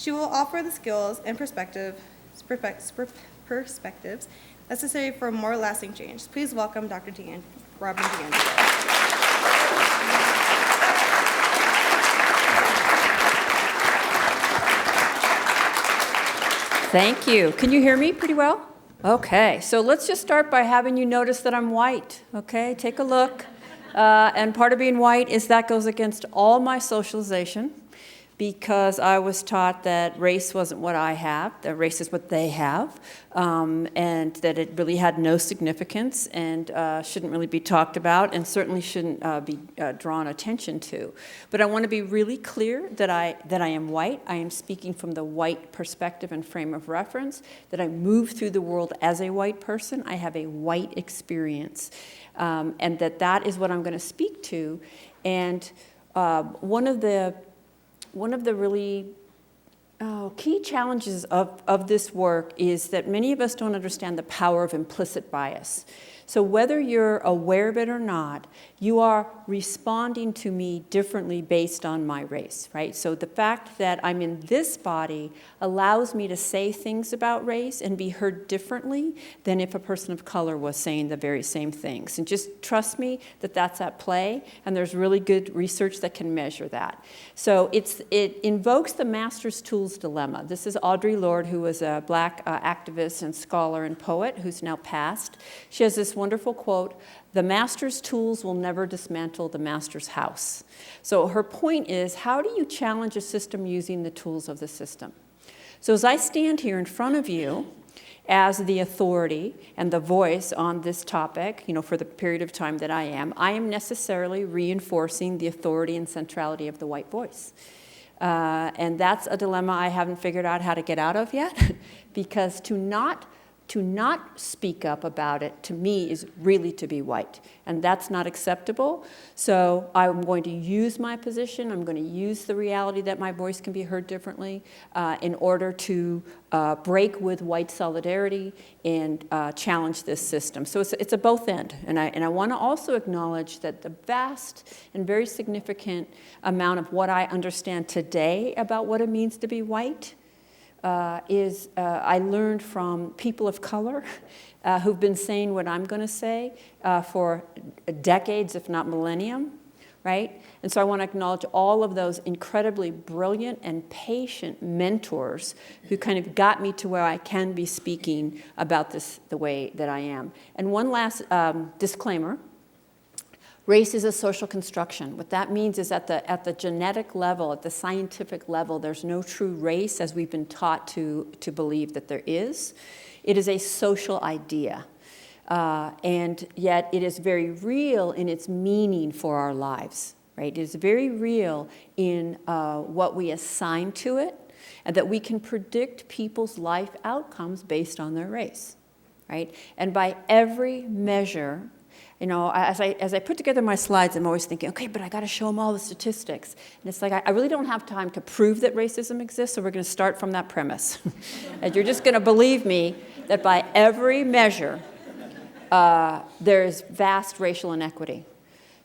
She will offer the skills and perspectives necessary for more lasting change. Please welcome Dr. Robin DiAngelo. Thank you. Can you hear me pretty well? Okay, so let's just start by having you notice that I'm white, okay? Take a look. And part of being white is that goes against all my socialization, because I was taught that race wasn't what I have, that race is what they have, and that it really had no significance and shouldn't really be talked about and certainly shouldn't be drawn attention to. But I want to be really clear that I am white. I am speaking from the white perspective and frame of reference, that I move through the world as a white person. I have a white experience, and that is what I'm going to speak to. And one of the really key challenges of this work is that many of us don't understand the power of implicit bias. So whether you're aware of it or not, you are responding to me differently based on my race, right? So the fact that I'm in this body allows me to say things about race and be heard differently than if a person of color was saying the very same things. And just trust me that that's at play, and there's really good research that can measure that. So it invokes the master's tools dilemma. This is Audre Lorde, who was a Black activist and scholar and poet who's now passed. She has this wonderful quote: "The master's tools will never dismantle the master's house." So her point is, how do you challenge a system using the tools of the system? So as I stand here in front of you as the authority and the voice on this topic, for the period of time that I am necessarily reinforcing the authority and centrality of the white voice. And that's a dilemma I haven't figured out how to get out of yet, because to not speak up about it, to me, is really to be white. And that's not acceptable. So I'm going to use my position. I'm going to use the reality that my voice can be heard differently in order to break with white solidarity and challenge this system. So it's a both end. And I want to also acknowledge that the vast and very significant amount of what I understand today about what it means to be white I learned from people of color who've been saying what I'm going to say for decades, if not millennium, right? And so I want to acknowledge all of those incredibly brilliant and patient mentors who kind of got me to where I can be speaking about this the way that I am. And one last disclaimer. Race is a social construction. What that means is at the genetic level, at the scientific level, there's no true race as we've been taught to believe that there is. It is a social idea. And yet it is very real in its meaning for our lives, right? It is very real in what we assign to it, and that we can predict people's life outcomes based on their race, right? And by every measure, as I put together my slides, I'm always thinking, okay, but I got to show them all the statistics. And it's like, I really don't have time to prove that racism exists, so we're going to start from that premise. And you're just going to believe me that by every measure, there is vast racial inequity.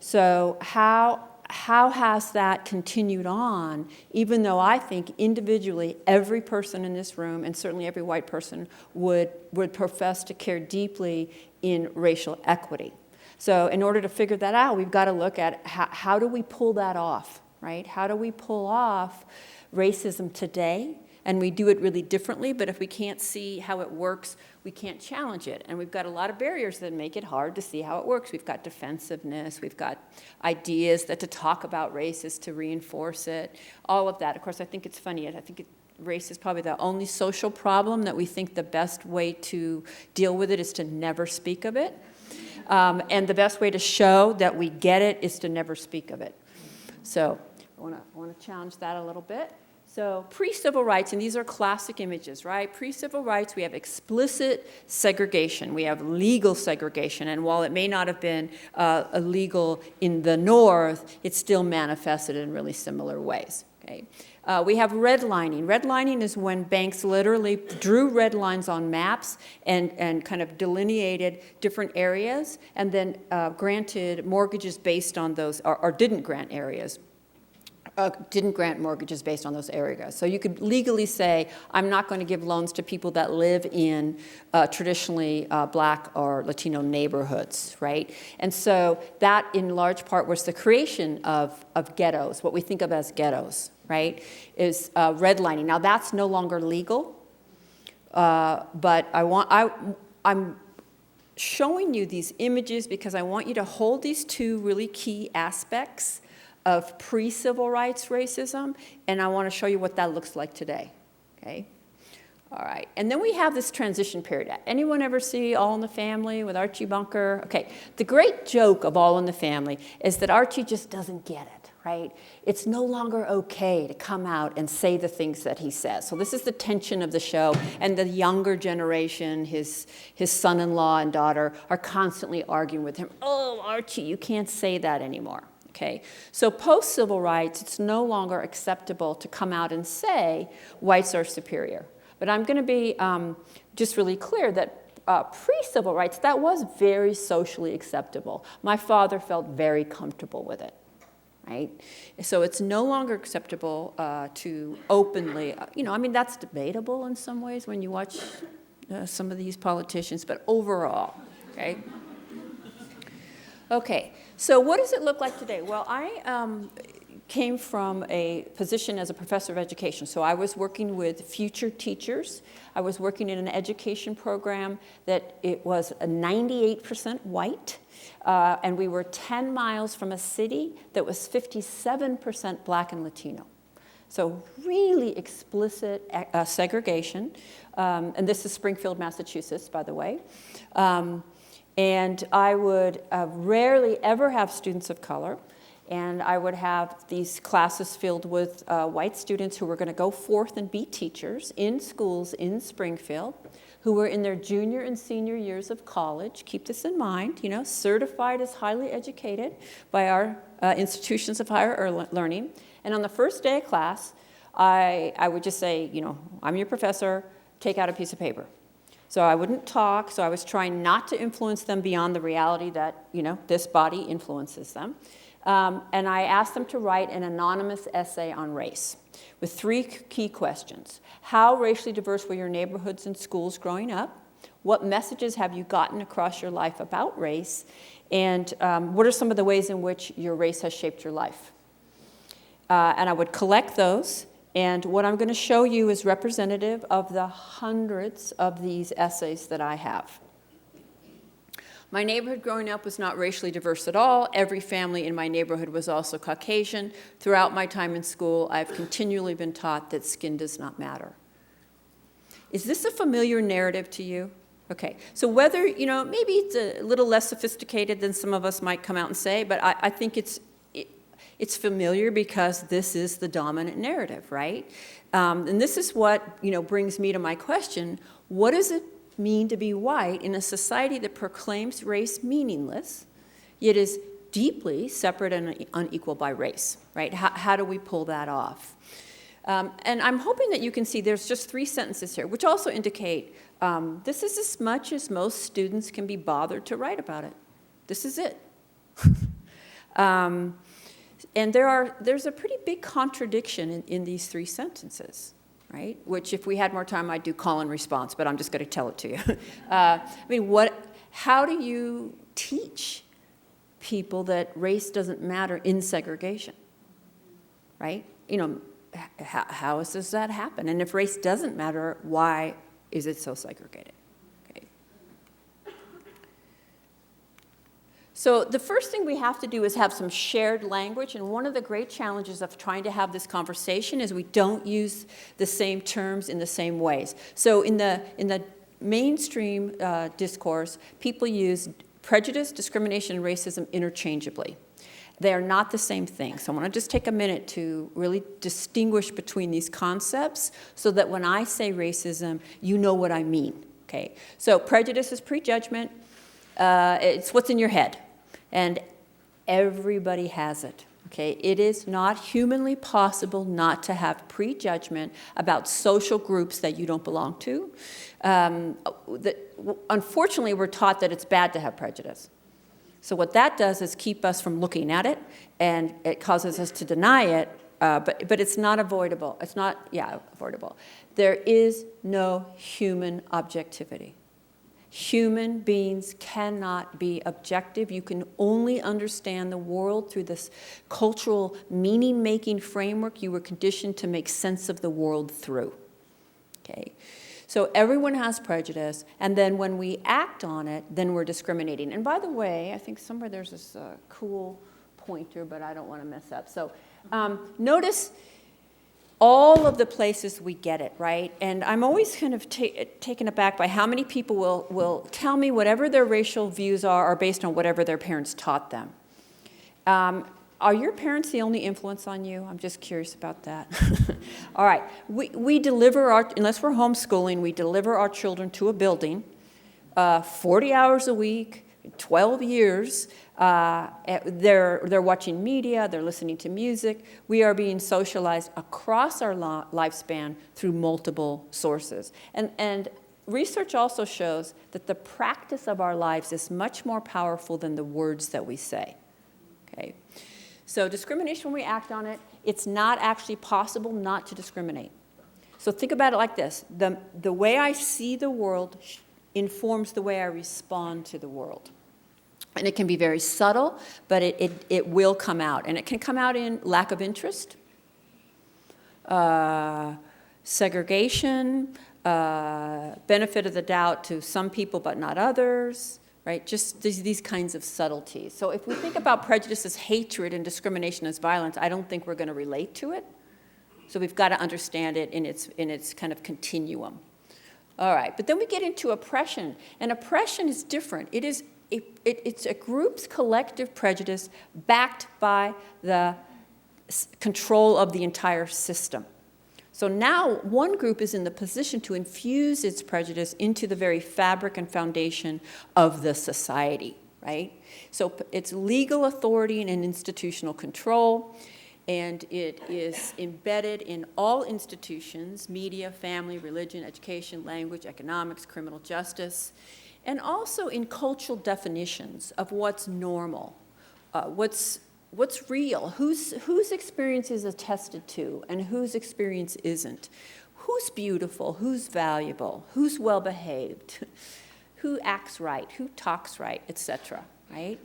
So how has that continued on, even though I think individually every person in this room, and certainly every white person, would profess to care deeply in racial equity? So in order to figure that out, we've got to look at how do we pull that off, right? How do we pull off racism today? And we do it really differently, but if we can't see how it works, we can't challenge it. And we've got a lot of barriers that make it hard to see how it works. We've got defensiveness, we've got ideas that to talk about race is to reinforce it, all of that. Of course, I think it's funny. I think race is probably the only social problem that we think the best way to deal with it is to never speak of it. And the best way to show that we get it is to never speak of it. So I want to challenge that a little bit. So pre-civil rights, and these are classic images, right? Pre-civil rights, we have explicit segregation. We have legal segregation. And while it may not have been illegal in the North, it's still manifested in really similar ways. Okay? We have redlining. Redlining is when banks literally drew red lines on maps and kind of delineated different areas and then granted mortgages based on those, or didn't grant areas. didn't grant mortgages based on those areas. So you could legally say, I'm not going to give loans to people that live in traditionally Black or Latino neighborhoods, right? And so that, in large part, was the creation of ghettos, what we think of as ghettos, right, is redlining. Now, that's no longer legal, but I'm showing you these images because I want you to hold these two really key aspects of pre-civil rights racism, and I want to show you what that looks like today, okay? All right, and then we have this transition period. Anyone ever see All in the Family with Archie Bunker? Okay, the great joke of All in the Family is that Archie just doesn't get it, right? It's no longer okay to come out and say the things that he says. So this is the tension of the show, and the younger generation, his son-in-law and daughter, are constantly arguing with him. Oh, Archie, you can't say that anymore. Okay, so post-civil rights, it's no longer acceptable to come out and say whites are superior. But I'm going to be just really clear that pre-civil rights, that was very socially acceptable. My father felt very comfortable with it, right? So it's no longer acceptable to openly, I mean, that's debatable in some ways when you watch some of these politicians, but overall, okay? Okay, so what does it look like today? Well, I came from a position as a professor of education. So I was working with future teachers. I was working in an education program that it was a 98% white, and we were 10 miles from a city that was 57% Black and Latino. So really explicit segregation, and this is Springfield, Massachusetts, by the way. And I would rarely ever have students of color, and I would have these classes filled with white students who were going to go forth and be teachers in schools in Springfield, who were in their junior and senior years of college. Keep this in mind, certified as highly educated by our institutions of higher learning. And on the first day of class, I would just say, I'm your professor, take out a piece of paper. So I wouldn't talk, so I was trying not to influence them beyond the reality that, this body influences them. And I asked them to write an anonymous essay on race with 3 key questions. How racially diverse were your neighborhoods and schools growing up? What messages have you gotten across your life about race? And what are some of the ways in which your race has shaped your life? And I would collect those. And what I'm going to show you is representative of the hundreds of these essays that I have. My neighborhood growing up was not racially diverse at all. Every family in my neighborhood was also Caucasian. Throughout my time in school, I've continually been taught that skin does not matter. Is this a familiar narrative to you? Okay, so whether, maybe it's a little less sophisticated than some of us might come out and say, but I think it's familiar because this is the dominant narrative, right? And this is what, brings me to my question. What does it mean to be white in a society that proclaims race meaningless, yet is deeply separate and unequal by race, right? How do we pull that off? And I'm hoping that you can see there's just 3 sentences here, which also indicate this is as much as most students can be bothered to write about it. This is it. And there's a pretty big contradiction in these 3 sentences, right? Which, if we had more time, I'd do call and response, but I'm just going to tell it to you. How do you teach people that race doesn't matter in segregation, right? How does that happen? And if race doesn't matter, why is it so segregated? Okay. So the first thing we have to do is have some shared language, and one of the great challenges of trying to have this conversation is we don't use the same terms in the same ways. So in the mainstream discourse, people use prejudice, discrimination, and racism interchangeably. They are not the same thing. So I want to just take a minute to really distinguish between these concepts so that when I say racism, you know what I mean, okay? So prejudice is prejudgment. It's what's in your head, and everybody has it, okay? It is not humanly possible not to have prejudgment about social groups that you don't belong to. Unfortunately, we're taught that it's bad to have prejudice. So what that does is keep us from looking at it, and it causes us to deny it but it's not avoidable. It's not, avoidable. There is no human objectivity. Human beings cannot be objective. You can only understand the world through this cultural meaning-making framework you were conditioned to make sense of the world through. Okay? So everyone has prejudice, and then when we act on it, then we're discriminating. And by the way, I think somewhere there's this cool pointer, but I don't want to mess up. So notice all of the places we get it, right? And I'm always kind of taken aback by how many people will tell me whatever their racial views are based on whatever their parents taught them. Are your parents the only influence on you? I'm just curious about that. All right, we deliver unless we're homeschooling, we deliver our children to a building, 40 hours a week, 12 years. They're watching media, they're listening to music. We are being socialized across our lifespan through multiple sources. And research also shows that the practice of our lives is much more powerful than the words that we say. Okay? So discrimination, when we act on it, it's not actually possible not to discriminate. So think about it like this. The way I see the world informs the way I respond to the world. And it can be very subtle, but it will come out. And it can come out in lack of interest, segregation, benefit of the doubt to some people but not others, right? Just these kinds of subtleties. So if we think about prejudice as hatred and discrimination as violence, I don't think we're going to relate to it. So we've got to understand it in its kind of continuum. All right, but then we get into oppression. And oppression is different. It's a group's collective prejudice backed by the control of the entire system. So now one group is in the position to infuse its prejudice into the very fabric and foundation of the society, right? So it's legal authority and institutional control, and it is embedded in all institutions: media, family, religion, education, language, economics, criminal justice, and also in cultural definitions of what's normal, what's real, whose experience is attested to and whose experience isn't, who's beautiful, who's valuable, who's well-behaved, who acts right, who talks right, etc., right?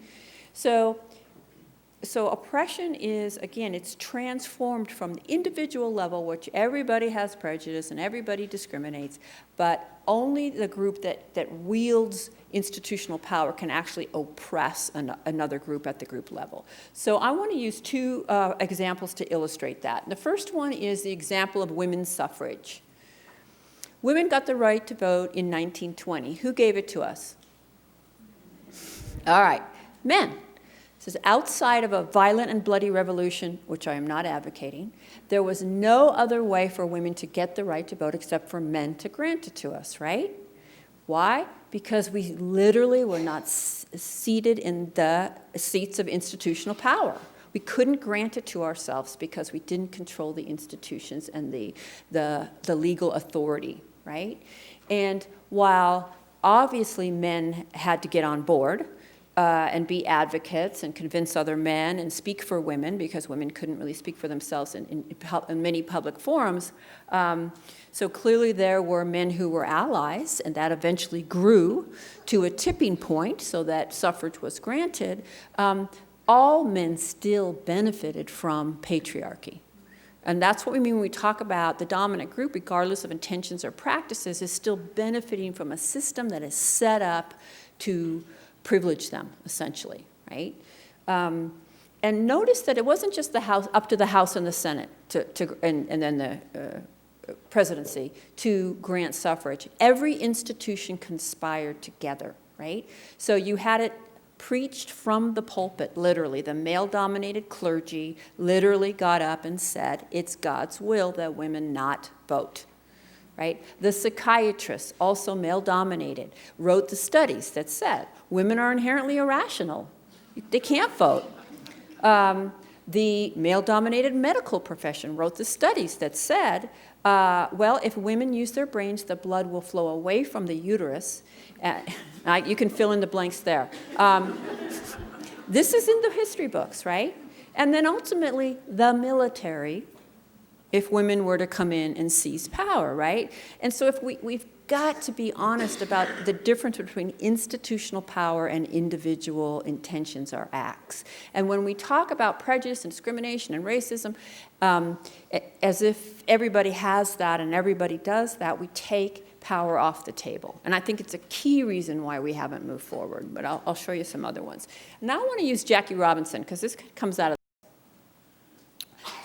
So oppression is, again, it's transformed from the individual level, which everybody has prejudice and everybody discriminates, but only the group that wields institutional power can actually oppress another group at the group level. So I want to use two examples to illustrate that. The first one is the example of women's suffrage. Women got the right to vote in 1920. Who gave it to us? All right, men. It says, outside of a violent and bloody revolution, which I am not advocating, there was no other way for women to get the right to vote except for men to grant it to us, right? Why? Because we literally were not seated in the seats of institutional power. We couldn't grant it to ourselves because we didn't control the institutions and the legal authority, right? And while obviously men had to get on board, and be advocates and convince other men and speak for women, because women couldn't really speak for themselves in many public forums. So clearly there were men who were allies, and that eventually grew to a tipping point so that suffrage was granted. All men still benefited from patriarchy. And that's what we mean when we talk about the dominant group, regardless of intentions or practices, is still benefiting from a system that is set up to privilege them, essentially, right? And notice that it wasn't just the House, up to the House and the Senate, and then the presidency, to grant suffrage. Every institution conspired together, right? So you had it preached from the pulpit, literally. The male-dominated clergy literally got up and said, it's God's will that women not vote. Right? The psychiatrists, also male-dominated, wrote the studies that said women are inherently irrational. They can't vote. The male-dominated medical profession wrote the studies that said, well, if women use their brains, the blood will flow away from the uterus. You can fill in the blanks there. This is in the history books, right? And then ultimately, the military, if women were to come in and seize power, right? And so if we've got to be honest about the difference between institutional power and individual intentions or acts. And when we talk about prejudice and discrimination and racism, as if everybody has that and everybody does that, we take power off the table. And I think it's a key reason why we haven't moved forward, but I'll show you some other ones. Now I want to use Jackie Robinson, because this comes out of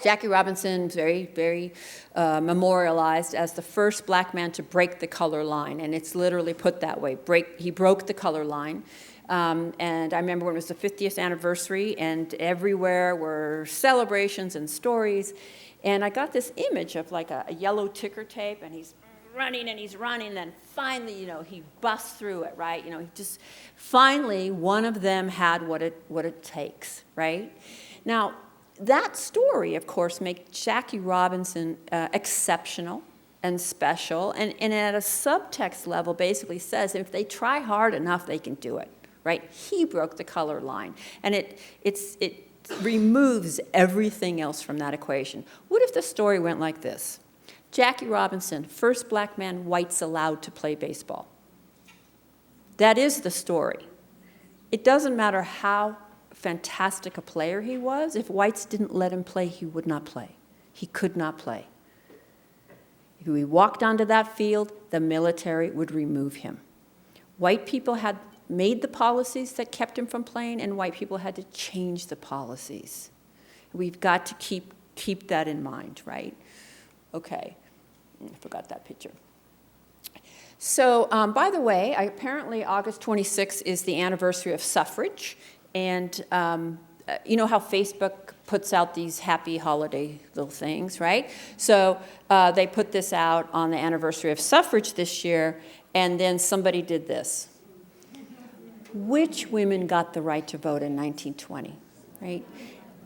Jackie Robinson, very, very memorialized as the first black man to break the color line, and it's literally put that way. He broke the color line, and I remember when it was the 50th anniversary, and everywhere were celebrations and stories, and I got this image of like a yellow ticker tape, and he's running, and then finally, he busts through it, right? He just, finally, one of them had what it takes, right? Now, that story, of course, makes Jackie Robinson exceptional and special, and at a subtext level basically says if they try hard enough, they can do it, right? He broke the color line, and it removes everything else from that equation. What if the story went like this? Jackie Robinson, first black man whites allowed to play baseball. That is the story. It doesn't matter how fantastic a player he was. If whites didn't let him play, he would not play. He could not play. If he walked onto that field, the military would remove him. White people had made the policies that kept him from playing, and white people had to change the policies. We've got to keep that in mind, right? Okay, I forgot that picture. So, by the way, apparently August 26th is the anniversary of suffrage. And you know how Facebook puts out these happy holiday little things, right? So they put this out on the anniversary of suffrage this year, and then somebody did this. Which women got the right to vote in 1920, right?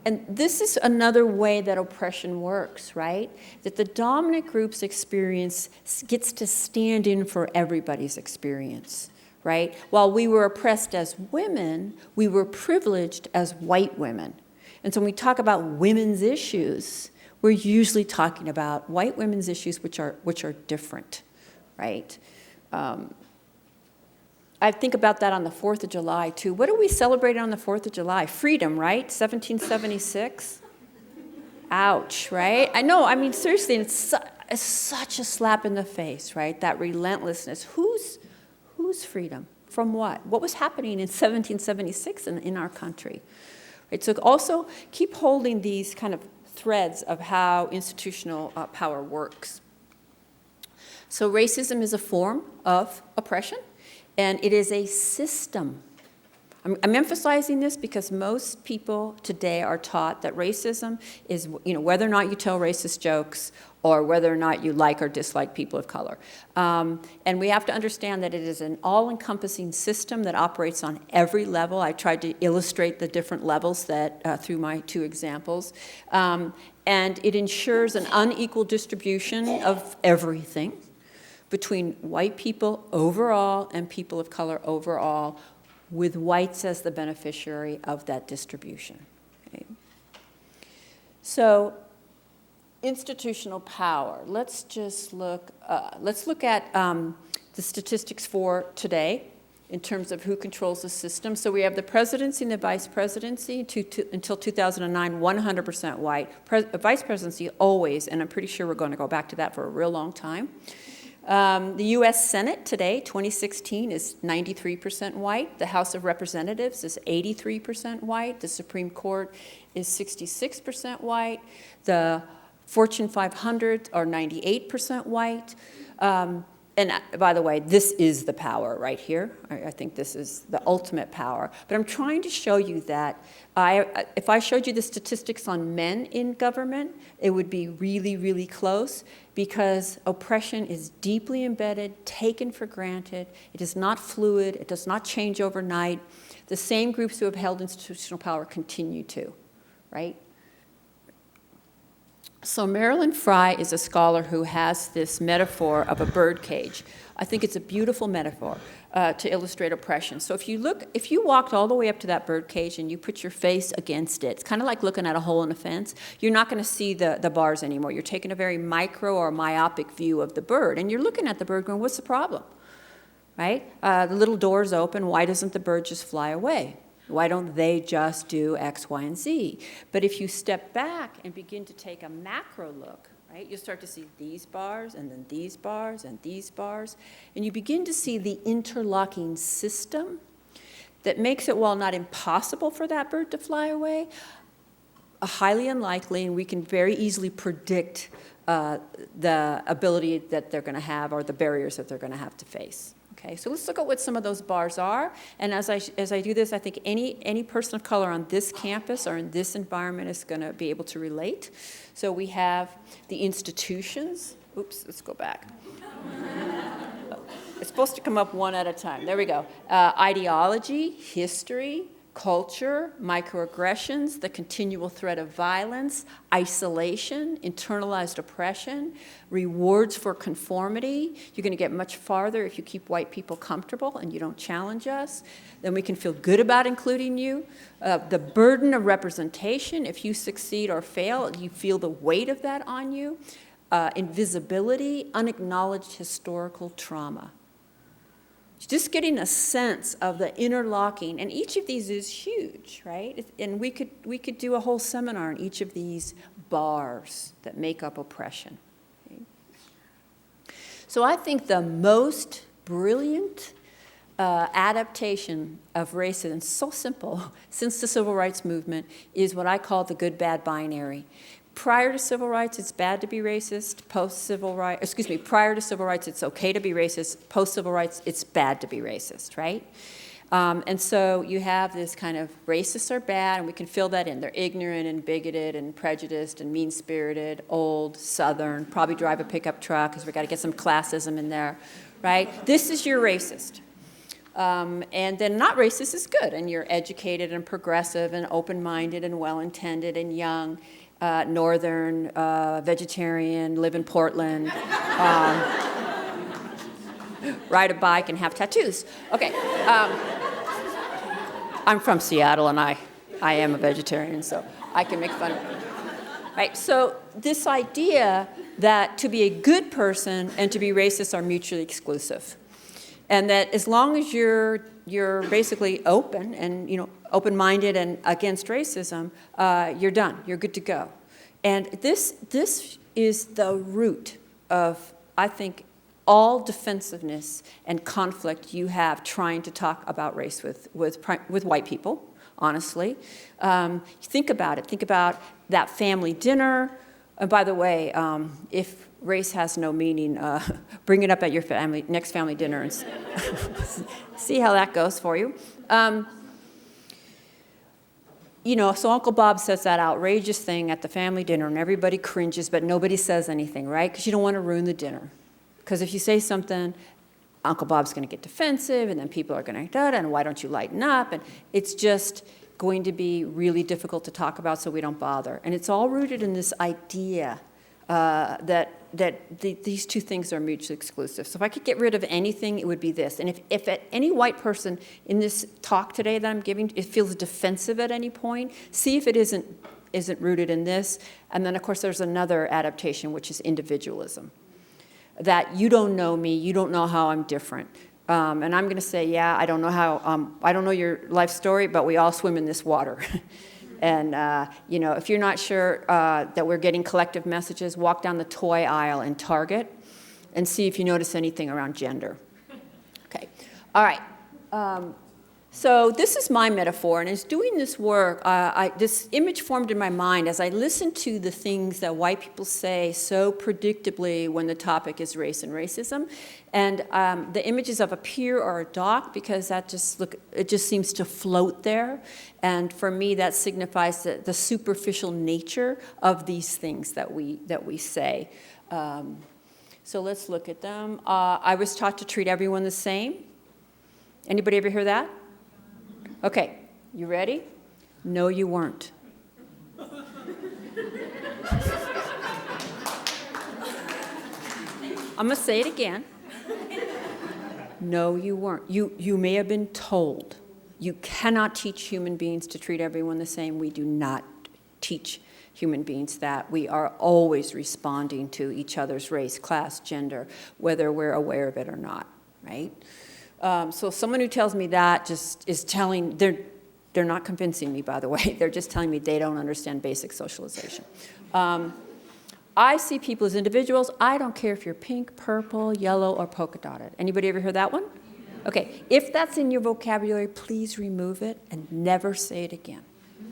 And this is another way that oppression works, right? That the dominant group's experience gets to stand in for everybody's experience. Right? While we were oppressed as women, we were privileged as white women. And so when we talk about women's issues, we're usually talking about white women's issues, which are different, right? I think about that on the 4th of July, too. What do we celebrate on the 4th of July? Freedom, right? 1776? Ouch, right? I know, I mean, seriously, it's such a slap in the face, right? That relentlessness. Whose freedom? From what? What was happening in 1776 in our country? Right, so also keep holding these kind of threads of how institutional power works. So racism is a form of oppression, and it is a system. I'm emphasizing this because most people today are taught that racism is, whether or not you tell racist jokes or whether or not you like or dislike people of color. And we have to understand that it is an all-encompassing system that operates on every level. I tried to illustrate the different levels that through my two examples. And it ensures an unequal distribution of everything between white people overall and people of color overall, with whites as the beneficiary of that distribution. Okay. So, institutional power. Let's just look. Let's look at the statistics for today in terms of who controls the system. So we have the presidency and the vice presidency until 2009, 100% white. Vice presidency always, and I'm pretty sure we're going to go back to that for a real long time. The U.S. Senate today, 2016, is 93% white. The House of Representatives is 83% white. The Supreme Court is 66% white. The Fortune 500 are 98% white. And by the way, this is the power right here. I think this is the ultimate power. But I'm trying to show you that if I showed you the statistics on men in government, it would be really, really close, because oppression is deeply embedded, taken for granted. It is not fluid. It does not change overnight. The same groups who have held institutional power continue to, right? So Marilyn Fry is a scholar who has this metaphor of a bird cage. I think it's a beautiful metaphor to illustrate oppression. So if you walked all the way up to that bird cage and you put your face against it, it's kind of like looking at a hole in a fence. You're not going to see the bars anymore. You're taking a very micro or myopic view of the bird, and you're looking at the bird going, what's the problem? Right? The little door's open. Why doesn't the bird just fly away? Why don't they just do X, Y, and Z? But if you step back and begin to take a macro look, right, you'll start to see these bars, and then these bars, and these bars, and you begin to see the interlocking system that makes it, while not impossible for that bird to fly away, highly unlikely, and we can very easily predict the ability that they're going to have or the barriers that they're going to have to face. Okay, so let's look at what some of those bars are. And as I do this, I think any person of color on this campus or in this environment is going to be able to relate. So we have the institutions. Oops, let's go back. It's supposed to come up one at a time. There we go. Ideology, history, culture, microaggressions, the continual threat of violence, isolation, internalized oppression, rewards for conformity. You're going to get much farther if you keep white people comfortable and you don't challenge us. Then we can feel good about including you. The burden of representation, if you succeed or fail, you feel the weight of that on you. Invisibility, unacknowledged historical trauma. Just getting a sense of the interlocking, and each of these is huge, right? And we could do a whole seminar on each of these bars that make up oppression. Okay? So I think the most brilliant adaptation of racism, so simple, since the Civil Rights Movement, is what I call the good-bad binary. Prior to civil rights, it's bad to be racist. Prior to civil rights, it's okay to be racist. Post-civil rights, it's bad to be racist, right? And so you have this kind of racists are bad, and we can fill that in. They're ignorant and bigoted and prejudiced and mean-spirited, old, Southern, probably drive a pickup truck because we've got to get some classism in there, right? This is your racist. And then not racist is good, and you're educated and progressive and open-minded and well-intended and young. Northern, vegetarian, live in Portland, ride a bike and have tattoos. Okay, I'm from Seattle and I am a vegetarian, so I can make fun of it. Right, so this idea that to be a good person and to be racist are mutually exclusive. And that as long as you're basically open and open-minded and against racism, you're done. You're good to go. And this is the root of, I think, all defensiveness and conflict you have trying to talk about race with white people, honestly. Think about it. Think about that family dinner. And by the way, if race has no meaning, bring it up at your next family dinner and see how that goes for you. So Uncle Bob says that outrageous thing at the family dinner, and everybody cringes, but nobody says anything, right? Because you don't want to ruin the dinner. Because if you say something, Uncle Bob's going to get defensive, and then people are going to, and why don't you lighten up? And it's just going to be really difficult to talk about, so we don't bother. And it's all rooted in this idea that these two things are mutually exclusive. So if I could get rid of anything, it would be this. And if any white person in this talk today that I'm giving, it feels defensive at any point, see if it isn't rooted in this. And then, of course, there's another adaptation, which is individualism. That you don't know me, you don't know how I'm different. And I'm going to say, yeah, I don't know your life story, but we all swim in this water. And, if you're not sure that we're getting collective messages, walk down the toy aisle in Target and see if you notice anything around gender. Okay. All right. So this is my metaphor, and as doing this work, this image formed in my mind as I listened to the things that white people say so predictably when the topic is race and racism, and the images of a pier or a dock, because it just seems to float there, and for me that signifies the superficial nature of these things that we say. So let's look at them. I was taught to treat everyone the same. Anybody ever hear that? Okay, you ready? No, you weren't. I'm going to say it again. No, you weren't. You may have been told. You cannot teach human beings to treat everyone the same. We do not teach human beings that. We are always responding to each other's race, class, gender, whether we're aware of it or not, right? So someone who tells me that just is telling, they're not convincing me, by the way. They're just telling me they don't understand basic socialization. I see people as individuals. I don't care if you're pink, purple, yellow, or polka dotted. Anybody ever heard that one? Okay, if that's in your vocabulary, please remove it and never say it again,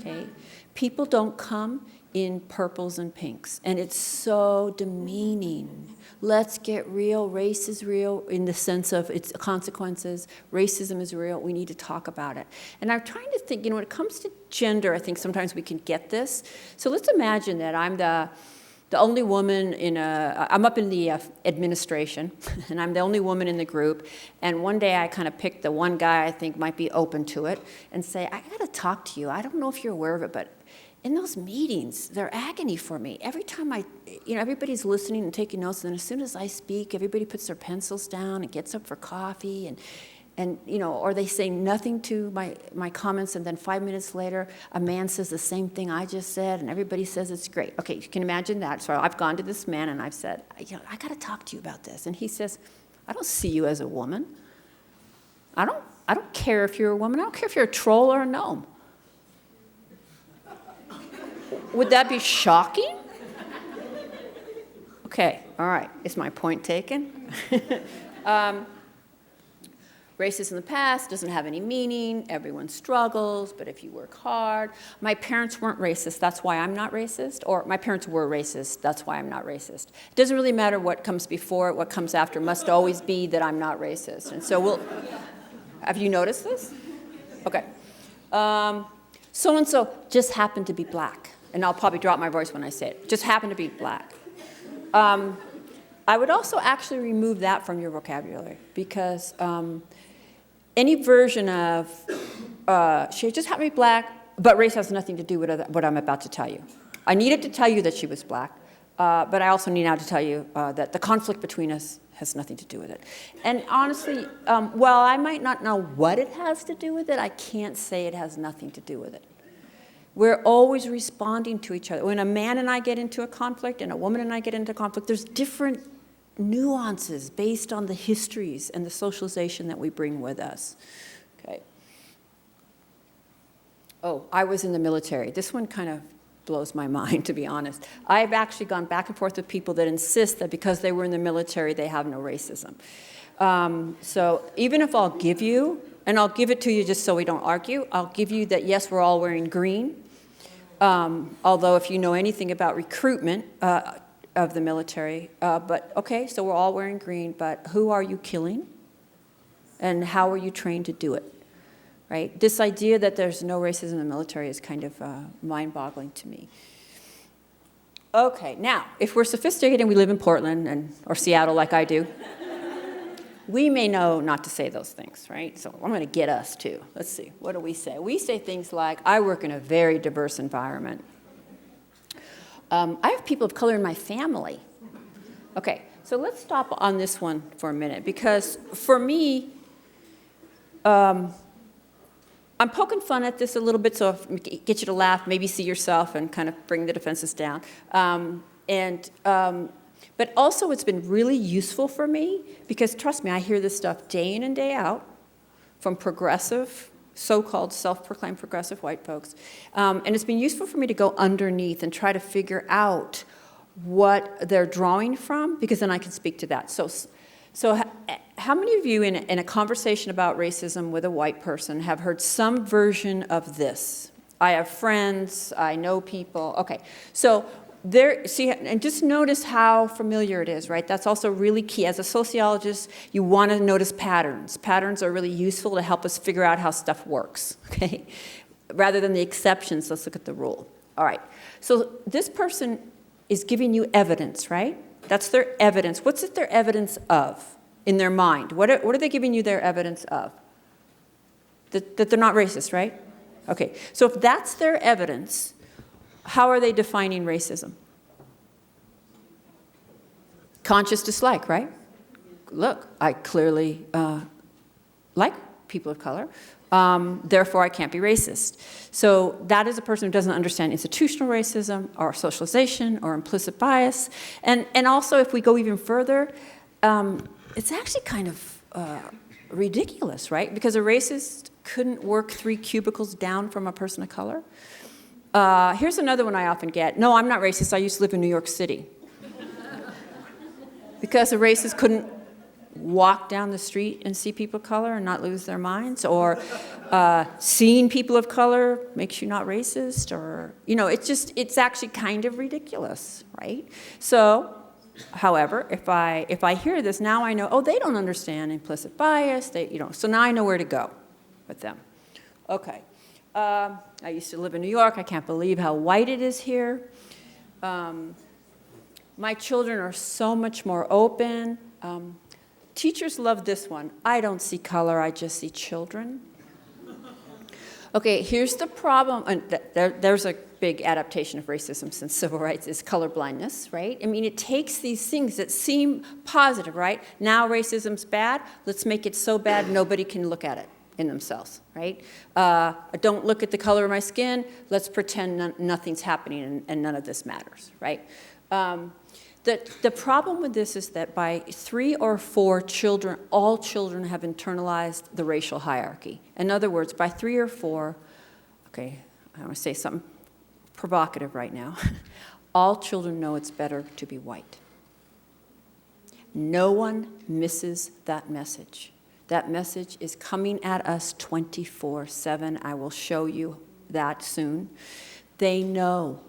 okay? People don't come in purples and pinks, and it's so demeaning. Let's get real. Race is real in the sense of its consequences. Racism is real. We need to talk about it. And I'm trying to think, when it comes to gender, I think sometimes we can get this. So let's imagine that I'm the only woman I'm up in the administration, and I'm the only woman in the group, and one day I kind of pick the one guy I think might be open to it and say, I gotta talk to you. I don't know if you're aware of it, but in those meetings, they're agony for me. Every time everybody's listening and taking notes, and then as soon as I speak, everybody puts their pencils down and gets up for coffee, and or they say nothing to my comments, and then 5 minutes later, a man says the same thing I just said, and everybody says it's great. Okay, you can imagine that. So I've gone to this man, and I've said, I got to talk to you about this. And he says, I don't see you as a woman. I don't care if you're a woman. I don't care if you're a troll or a gnome. Would that be shocking? Okay, all right. Is my point taken? Racist in the past doesn't have any meaning. Everyone struggles, but if you work hard. My parents weren't racist, that's why I'm not racist. Or my parents were racist, that's why I'm not racist. It doesn't really matter what comes before it, what comes after must always be that I'm not racist. And so have you noticed this? Okay. So-and-so just happened to be black. And I'll probably drop my voice when I say it. Just happened to be black. I would also actually remove that from your vocabulary because any version of she just happened to be black, but race has nothing to do with what I'm about to tell you. I needed to tell you that she was black, but I also need now to tell you that the conflict between us has nothing to do with it. And honestly, while I might not know what it has to do with it, I can't say it has nothing to do with it. We're always responding to each other. When a man and I get into a conflict and a woman and I get into conflict, there's different nuances based on the histories and the socialization that we bring with us. Okay. Oh, I was in the military. This one kind of blows my mind, to be honest. I've actually gone back and forth with people that insist that because they were in the military, they have no racism. So even if I'll give you, and I'll give it to you just so we don't argue, I'll give you that, yes, we're all wearing green. Although if you know anything about recruitment of the military, but okay, so we're all wearing green, but who are you killing? And how are you trained to do it, right? This idea that there's no racism in the military is kind of mind-boggling to me. Okay, now, if we're sophisticated and we live in Portland or Seattle like I do, we may know not to say those things, right? So I'm going to get us too. Let's see. What do we say? We say things like, I work in a very diverse environment. I have people of color in my family. Okay, so let's stop on this one for a minute because for me, I'm poking fun at this a little bit so get you to laugh, maybe see yourself and kind of bring the defenses down. But also it's been really useful for me because, trust me, I hear this stuff day in and day out from progressive, so-called self-proclaimed progressive white folks. And it's been useful for me to go underneath and try to figure out what they're drawing from because then I can speak to that. So how many of you in a conversation about racism with a white person have heard some version of this? I have friends, I know people. Okay, so see, and just notice how familiar it is, right? That's also really key. As a sociologist, you want to notice patterns. Patterns are really useful to help us figure out how stuff works, okay? Rather than the exceptions, let's look at the rule. All right, so this person is giving you evidence, right? That's their evidence. What's it their evidence of in their mind? What are they giving you their evidence of? That they're not racist, right? Okay, so if that's their evidence, how are they defining racism? Conscious dislike, right? Look, I clearly like people of color, therefore I can't be racist. So that is a person who doesn't understand institutional racism or socialization or implicit bias. And also, if we go even further, it's actually kind of ridiculous, right? Because a racist couldn't work 3 cubicles down from a person of color. Here's another one I often get. No, I'm not racist. I used to live in New York City. Because a racist couldn't walk down the street and see people of color and not lose their minds, or seeing people of color makes you not racist, or, it's actually kind of ridiculous, right? So, however, if I hear this, now I know, oh, they don't understand implicit bias, so now I know where to go with them. Okay. I used to live in New York. I can't believe how white it is here. My children are so much more open. Teachers love this one. I don't see color, I just see children. Okay, here's the problem. And there's a big adaptation of racism since civil rights is colorblindness, right? I mean, it takes these things that seem positive, right? Now racism's bad. Let's make it so bad nobody can look at it in themselves, right? Don't look at the color of my skin. Let's pretend nothing's happening and none of this matters, right? The problem with this is that by 3 or 4 children, all children have internalized the racial hierarchy. In other words, by 3 or 4, okay, I want to say something provocative right now. All children know it's better to be white. No one misses that message. That message is coming at us 24/7. I will show you that soon. They know.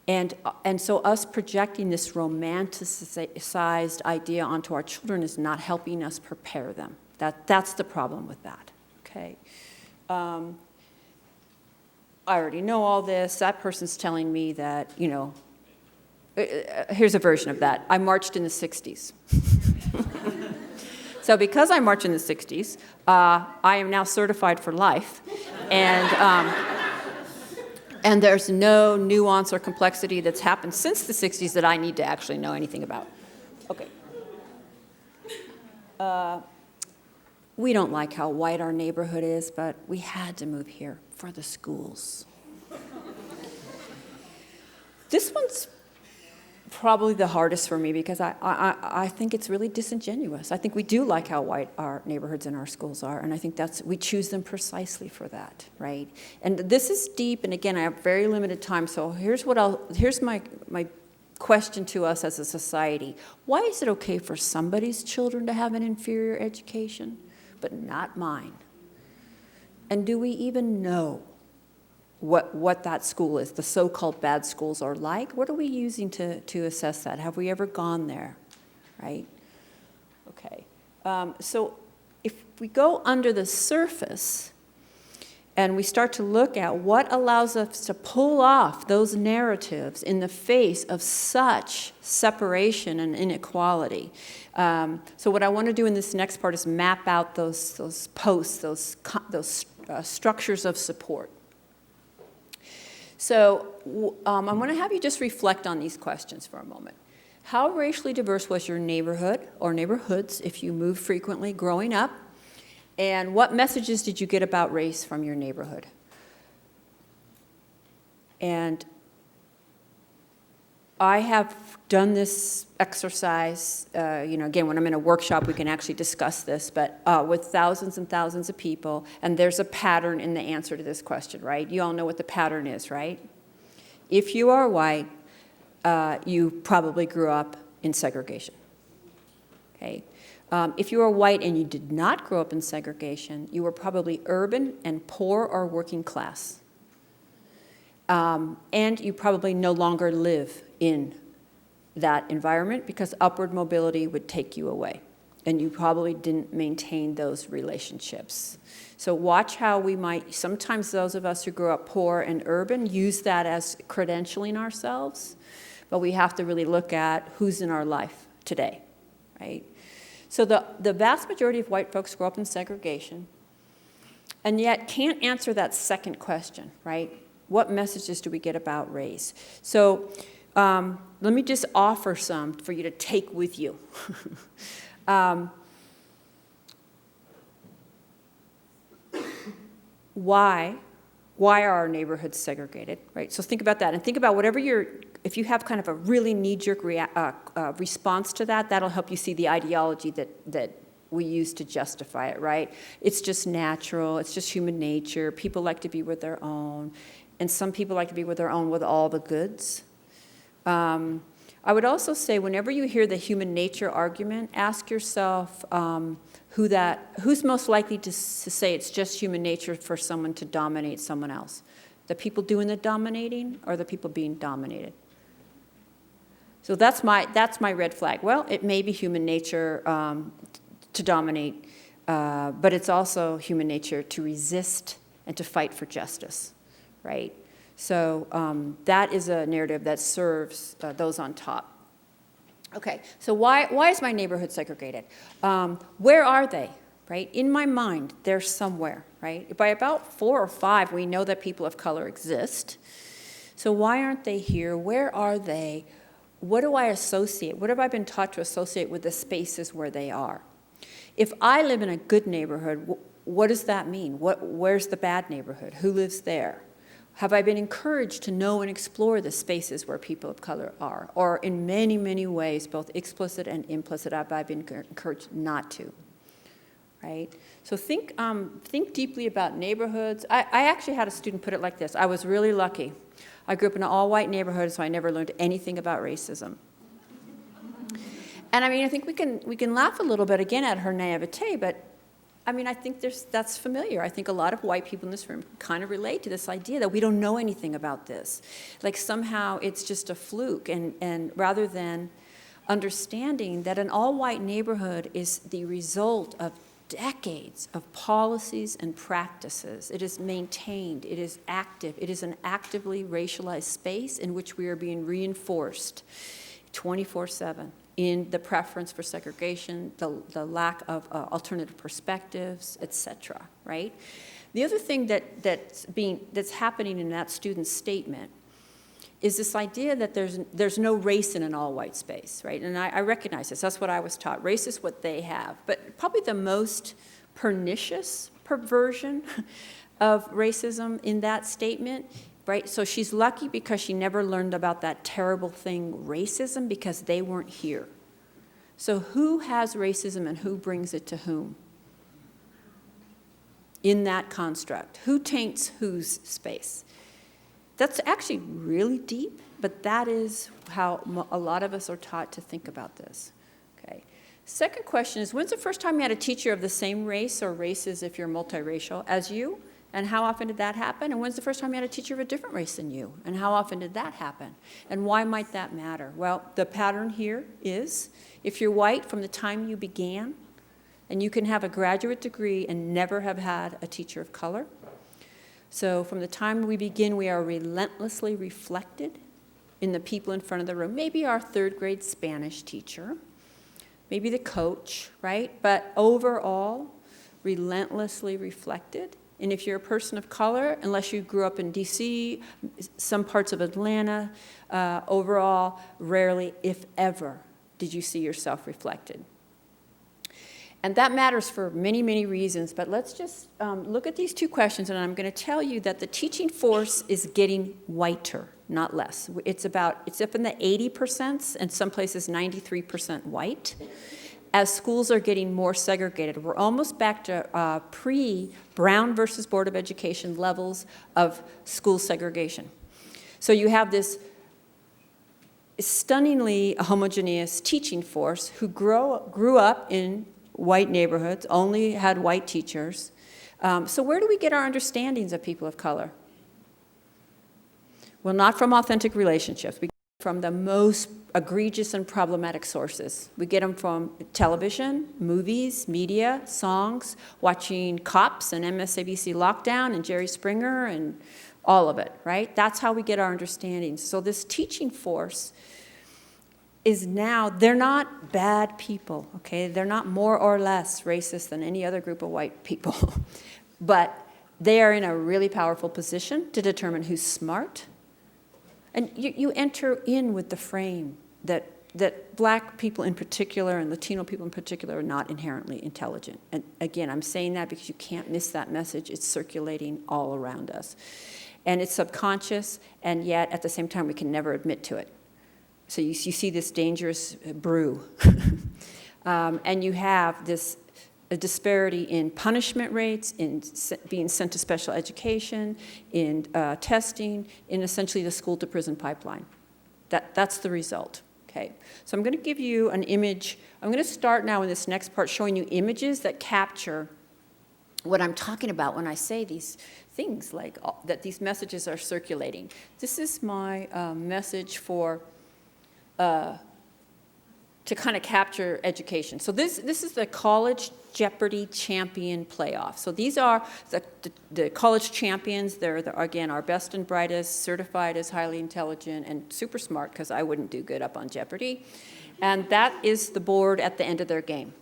And so us projecting this romanticized idea onto our children is not helping us prepare them. That's the problem with that, okay? I already know all this. That person's telling me that, here's a version of that. I marched in the 60s. So because I marched in the 60s, I am now certified for life. And there's no nuance or complexity that's happened since the 60s that I need to actually know anything about. Okay. We don't like how white our neighborhood is, but we had to move here for the schools. This one's probably the hardest for me because I think it's really disingenuous. I think we do like how white our neighborhoods and our schools are, and I think we choose them precisely for that, right? And this is deep, and again, I have very limited time, so here's my question to us as a society. Why is it okay for somebody's children to have an inferior education, but not mine? And do we even know what that school is, the so-called bad schools are like? What are we using to assess that? Have we ever gone there, right? Okay, so if we go under the surface and we start to look at what allows us to pull off those narratives in the face of such separation and inequality. So what I want to do in this next part is map out those posts, those structures of support. So I'm going to have you just reflect on these questions for a moment. How racially diverse was your neighborhood or neighborhoods if you moved frequently growing up? And what messages did you get about race from your neighborhood? And I have done this exercise, again, when I'm in a workshop, we can actually discuss this, but with thousands and thousands of people, and there's a pattern in the answer to this question, right? You all know what the pattern is, right? If you are white, you probably grew up in segregation, okay? If you are white and you did not grow up in segregation, you were probably urban and poor or working class. And you probably no longer live in that environment because upward mobility would take you away. And you probably didn't maintain those relationships. So watch how we might, sometimes those of us who grew up poor and urban use that as credentialing ourselves, but we have to really look at who's in our life today, right? So the vast majority of white folks grow up in segregation and yet can't answer that second question, right? What messages do we get about race? So Let me just offer some for you to take with you. Why are our neighborhoods segregated, right? So think about that, and think about whatever if you have kind of a really knee-jerk response to that, that'll help you see the ideology that we use to justify it, right? It's just natural, it's just human nature, people like to be with their own, and some people like to be with their own with all the goods. I would also say whenever you hear the human nature argument, ask yourself who's most likely to say it's just human nature for someone to dominate someone else? The people doing the dominating or the people being dominated? So that's my red flag. Well, it may be human nature to dominate, but it's also human nature to resist and to fight for justice, right? So that is a narrative that serves those on top. Okay, so why is my neighborhood segregated? Where are they, right? In my mind, they're somewhere, right? By about 4 or 5, we know that people of color exist. So why aren't they here? Where are they? What do I associate? What have I been taught to associate with the spaces where they are? If I live in a good neighborhood, what does that mean? Where's the bad neighborhood? Who lives there? Have I been encouraged to know and explore the spaces where people of color are? Or in many, many ways, both explicit and implicit, have I been encouraged not to? Right? So think deeply about neighborhoods. I actually had a student put it like this. I was really lucky. I grew up in an all-white neighborhood, so I never learned anything about racism. And I mean, I think we can laugh a little bit again at her naivete, but I mean, I think that's familiar. I think a lot of white people in this room kind of relate to this idea that we don't know anything about this. Like somehow it's just a fluke, and rather than understanding that an all-white neighborhood is the result of decades of policies and practices. It is maintained, it is active, it is an actively racialized space in which we are being reinforced 24/7. In the preference for segregation, the lack of alternative perspectives, et cetera, right? The other thing that's happening in that student's statement is this idea that there's no race in an all-white space, right? And I recognize this. That's what I was taught. Race is what they have. But probably the most pernicious perversion of racism in that statement, right? So she's lucky because she never learned about that terrible thing, racism, because they weren't here. So who has racism and who brings it to whom? In that construct, who taints whose space? That's actually really deep, but that is how a lot of us are taught to think about this. Okay. Second question is, when's the first time you had a teacher of the same race or races if you're multiracial as you? And how often did that happen? And when's the first time you had a teacher of a different race than you? And how often did that happen? And why might that matter? Well, the pattern here is, if you're white from the time you began, and you can have a graduate degree and never have had a teacher of color. So from the time we begin, we are relentlessly reflected in the people in front of the room. Maybe our 3rd grade Spanish teacher, maybe the coach, right? But overall, relentlessly reflected. And if you're a person of color, unless you grew up in DC, some parts of Atlanta, overall, rarely, if ever, did you see yourself reflected. And that matters for many, many reasons, but let's just look at these 2 questions, and I'm going to tell you that the teaching force is getting whiter, not less. It's up in the 80%, and some places 93% white. As schools are getting more segregated, we're almost back to pre-Brown versus Board of Education levels of school segregation. So you have this stunningly homogeneous teaching force who grew up in white neighborhoods, only had white teachers. So where do we get our understandings of people of color? Well, not from authentic relationships. We get them from the most egregious and problematic sources. We get them from television, movies, media, songs, watching Cops and MSNBC Lockdown and Jerry Springer and all of it, right? That's how we get our understandings. So this teaching force is now, they're not bad people, okay? They're not more or less racist than any other group of white people. But they are in a really powerful position to determine who's smart And you enter in with the frame that Black people in particular and Latino people in particular are not inherently intelligent. And again, I'm saying that because you can't miss that message. It's circulating all around us. And it's subconscious, and yet at the same time, we can never admit to it. So you see this dangerous brew. And you have a disparity in punishment rates, in being sent to special education, in testing, in essentially the school-to-prison pipeline. That's the result. Okay, so I'm going to give you an image. I'm going to start now in this next part showing you images that capture what I'm talking about when I say these things, like that these messages are circulating. This is my message for, to kind of capture education. So this is the College Jeopardy Champion Playoff. So these are the college champions. They're, again, our best and brightest, certified as highly intelligent and super smart, because I wouldn't do good up on Jeopardy. And that is the board at the end of their game.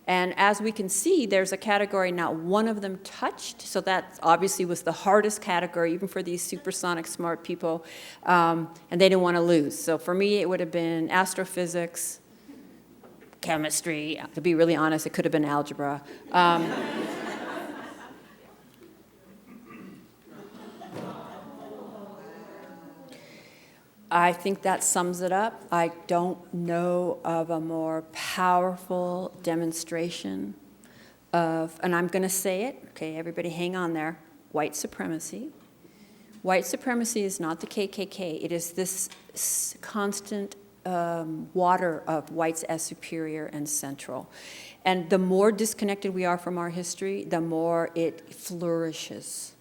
And as we can see, there's a category not one of them touched. So that obviously was the hardest category, even for these supersonic smart people. And they didn't want to lose. So for me, it would have been astrophysics, chemistry. To be really honest, it could have been algebra. I think that sums it up. I don't know of a more powerful demonstration of, and I'm going to say it, okay, everybody hang on there, white supremacy. White supremacy is not the KKK. It is this constant water of whites as superior and central. And the more disconnected we are from our history, the more it flourishes.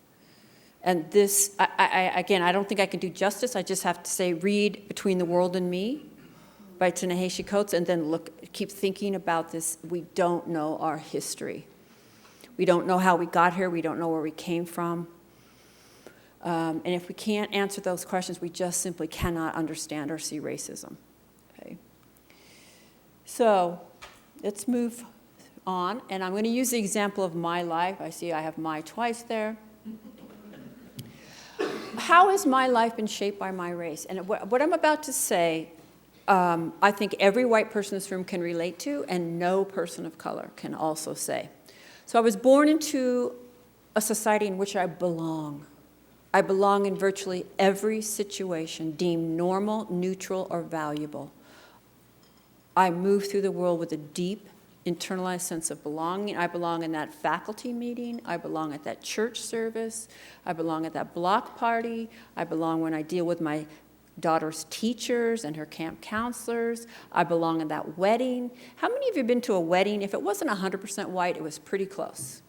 And this, again, I don't think I can do justice. I just have to say, read Between the World and Me by Ta-Nehisi Coates, and then keep thinking about this. We don't know our history. We don't know how we got here. We don't know where we came from. And if we can't answer those questions, we just simply cannot understand or see racism. Okay. So let's move on. And I'm going to use the example of my life. I see I have my twice there. How has my life been shaped by my race? And what I'm about to say, I think every white person in this room can relate to, and no person of color can also say. So I was born into a society in which I belong. I belong in virtually every situation deemed normal, neutral, or valuable. I move through the world with a deep, internalized sense of belonging. I belong in that faculty meeting. I belong at that church service. I belong at that block party. I belong when I deal with my daughter's teachers and her camp counselors. I belong at that wedding. How many of you have been to a wedding? If it wasn't 100% white, it was pretty close.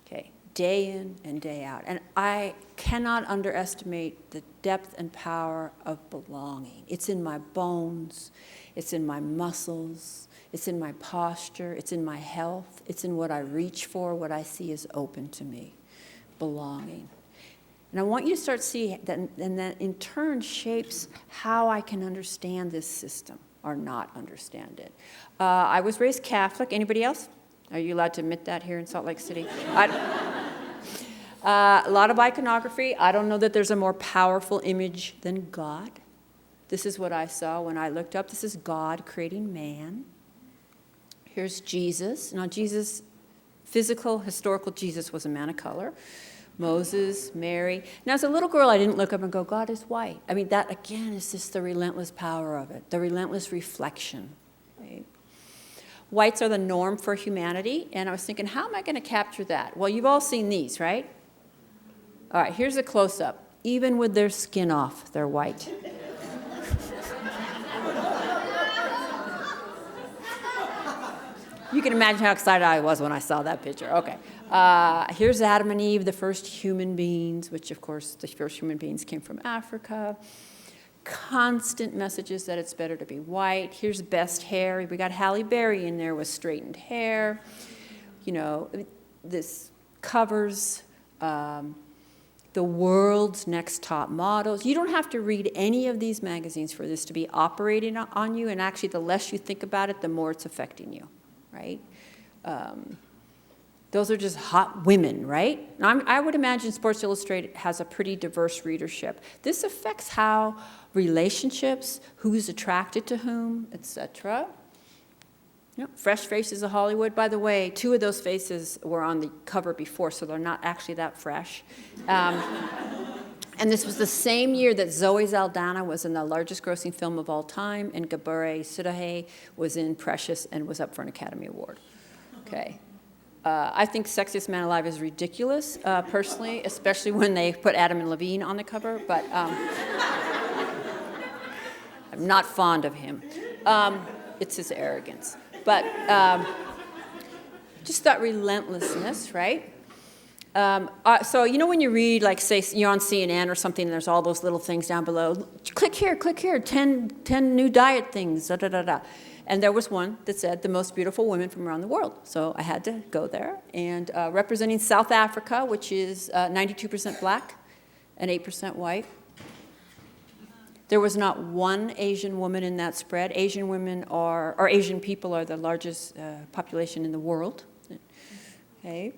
Okay, day in and day out. And I cannot underestimate the depth and power of belonging. It's in my bones. It's in my muscles. It's in my posture, it's in my health, it's in what I reach for, what I see is open to me, belonging. And I want you to start seeing that, and that in turn shapes how I can understand this system or not understand it. I was raised Catholic. Anybody else? Are you allowed to admit that here in Salt Lake City? A lot of iconography. I don't know that there's a more powerful image than God. This is what I saw when I looked up. This is God creating man. Here's Jesus. Now, Jesus, physical, historical Jesus was a man of color. Moses, Mary. Now, as a little girl, I didn't look up and go, God is white. I mean, that, again, is just the relentless power of it, the relentless reflection. Right? Whites are the norm for humanity, and I was thinking, how am I going to capture that? Well, you've all seen these, right? All right, here's a close-up. Even with their skin off, they're white. You can imagine how excited I was when I saw that picture. Okay. Here's Adam and Eve, the first human beings, which, of course, the first human beings came from Africa. Constant messages that it's better to be white. Here's best hair. We got Halle Berry in there with straightened hair. You know, this covers the world's next top models. You don't have to read any of these magazines for this to be operating on you, and actually the less you think about it, the more it's affecting you. Right? Those are just hot women, right? Now, I would imagine Sports Illustrated has a pretty diverse readership. This affects how relationships, who's attracted to whom, etc. Yep. Fresh Faces of Hollywood. By the way, 2 of those faces were on the cover before, so they're not actually that fresh. And this was the same year that Zoe Saldana was in the largest grossing film of all time, and Gabore Sidahe was in Precious and was up for an Academy Award. Okay. I think Sexiest Man Alive is ridiculous, personally, especially when they put Adam and Levine on the cover, but I'm not fond of him. It's his arrogance. But just that relentlessness, right? So you know when you read, like, say, you're on CNN or something, and there's all those little things down below, click here, 10 new diet things, da, da, da, da. And there was one that said, the most beautiful women from around the world. So I had to go there. And representing South Africa, which is 92% black and 8% white. There was not one Asian woman in that spread. Asian women or Asian people are the largest population in the world. Okay.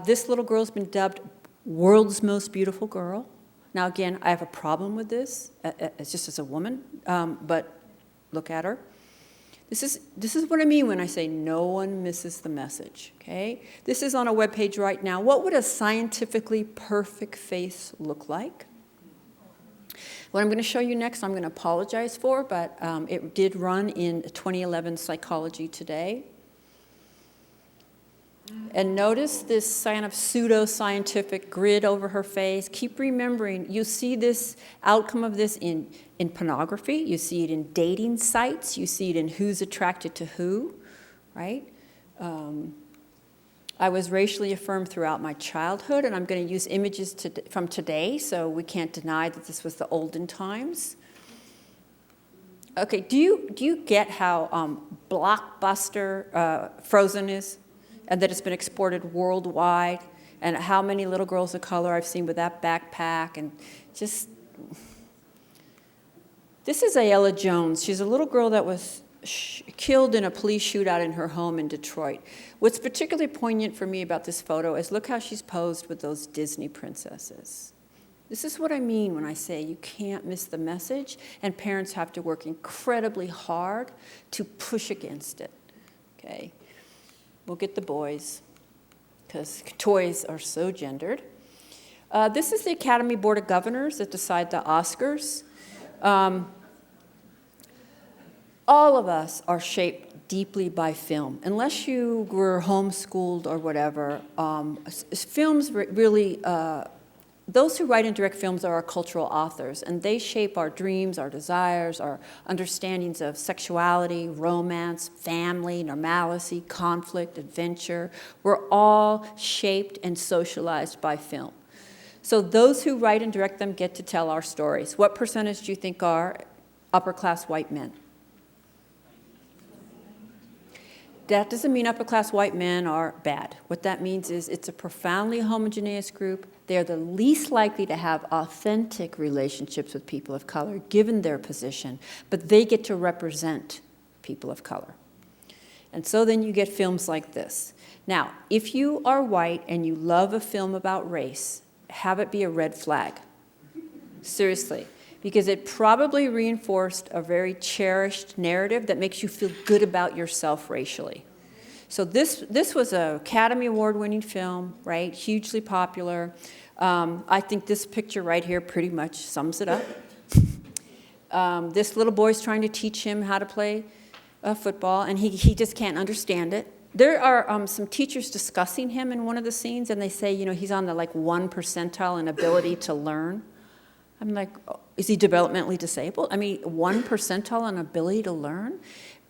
This little girl's been dubbed world's most beautiful girl. Now, again, I have a problem with this, just as a woman, but look at her. This is what I mean when I say no one misses the message, okay? This is on a webpage right now. What would a scientifically perfect face look like? What I'm going to show you next, I'm going to apologize for, but it did run in 2011 Psychology Today. And notice this kind of pseudo-scientific grid over her face. Keep remembering, you see this outcome of this in pornography. You see it in dating sites. You see it in who's attracted to who, right? I was racially affirmed throughout my childhood, and I'm going to use images from today, so we can't deny that this was the olden times. Okay, do you get how blockbuster Frozen is? And that it's been exported worldwide, and how many little girls of color I've seen with that backpack, and just... This is Ayala Jones. She's a little girl that was killed in a police shootout in her home in Detroit. What's particularly poignant for me about this photo is look how she's posed with those Disney princesses. This is what I mean when I say you can't miss the message, and parents have to work incredibly hard to push against it, okay? We'll get the boys, because toys are so gendered. This is the Academy Board of Governors that decide the Oscars. All of us are shaped deeply by film. Unless you were homeschooled or whatever, films really, those who write and direct films are our cultural authors, and they shape our dreams, our desires, our understandings of sexuality, romance, family, normalcy, conflict, adventure. We're all shaped and socialized by film. So those who write and direct them get to tell our stories. What percentage do you think are upper-class white men? That doesn't mean upper-class white men are bad. What that means is it's a profoundly homogeneous group. They're the least likely to have authentic relationships with people of color, given their position, but they get to represent people of color. And so then you get films like this. Now, if you are white and you love a film about race, have it be a red flag. Seriously. Because it probably reinforced a very cherished narrative that makes you feel good about yourself racially. So this was an Academy Award-winning film, right? Hugely popular. I think this picture right here pretty much sums it up. This little boy's trying to teach him how to play football, and he just can't understand it. There are some teachers discussing him in one of the scenes, and they say, you know, he's on the 1 percentile in ability to learn. I'm like, oh, is he developmentally disabled? I mean, 1 percentile in ability to learn?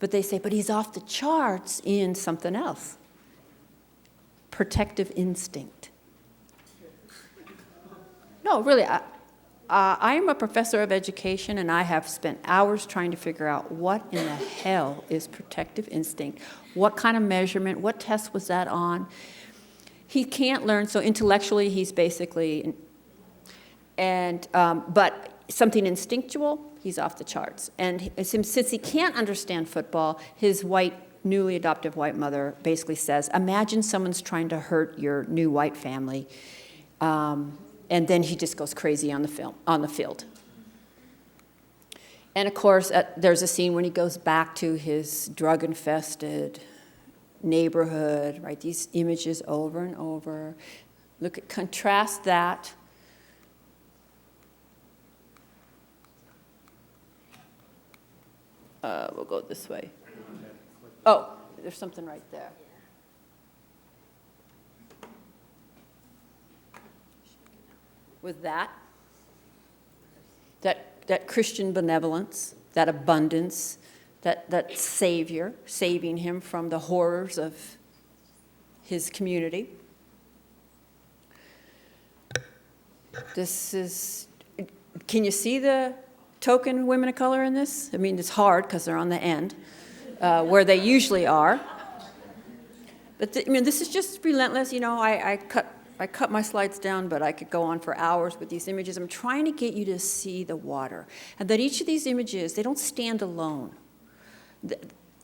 But they say, but he's off the charts in something else. Protective instinct. No, really, I am a professor of education, and I have spent hours trying to figure out what in the hell is protective instinct? What kind of measurement? What test was that on? He can't learn, so intellectually he's basically... but something instinctual, he's off the charts. And since he can't understand football, his white newly adopted white mother basically says, imagine someone's trying to hurt your new white family, and then he just goes crazy on the field. And of course, there's a scene when he goes back to his drug-infested neighborhood, right? These images over and over. Contrast that. We'll go this way. Oh, there's something right there. With that Christian benevolence, that abundance, that Savior, saving him from the horrors of his community. This is, can you see the token women of color in this? I mean, it's hard because they're on the end, where they usually are. But I mean, this is just relentless. You know, I cut my slides down, but I could go on for hours with these images. I'm trying to get you to see the water. And that each of these images, they don't stand alone.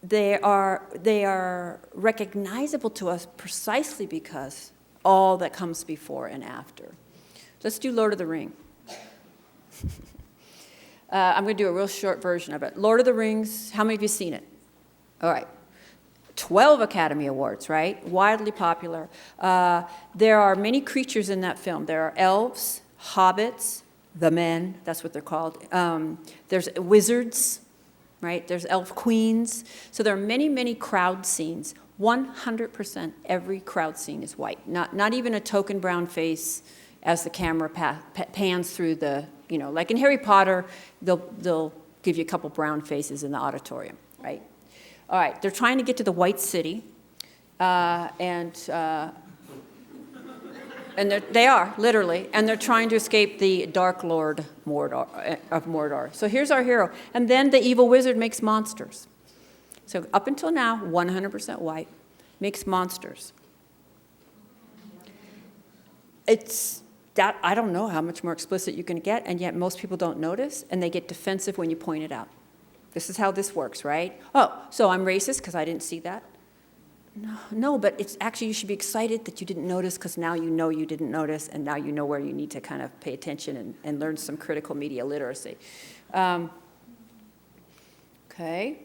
They are recognizable to us precisely because all that comes before and after. Let's do Lord of the Ring. I'm going to do a real short version of it. Lord of the Rings, how many of you seen it? All right. 12 Academy Awards, right? Widely popular. There are many creatures in that film. There are elves, hobbits, the men, that's what they're called. There's wizards, right? There's elf queens. So there are many, many crowd scenes. 100% every crowd scene is white. Not even a token brown face as the camera pans through the, you know, like in Harry Potter, they'll give you a couple brown faces in the auditorium, right? All right, they're trying to get to the White City, and they are, literally, and they're trying to escape the Dark Lord of Mordor. So here's our hero. And then the evil wizard makes monsters. So up until now, 100% white, makes monsters. It's that, I don't know how much more explicit you can get, and yet most people don't notice, and they get defensive when you point it out. This is how this works, right? Oh, so I'm racist because I didn't see that? No, but it's actually, you should be excited that you didn't notice because now you know you didn't notice, and now you know where you need to kind of pay attention and learn some critical media literacy. Okay.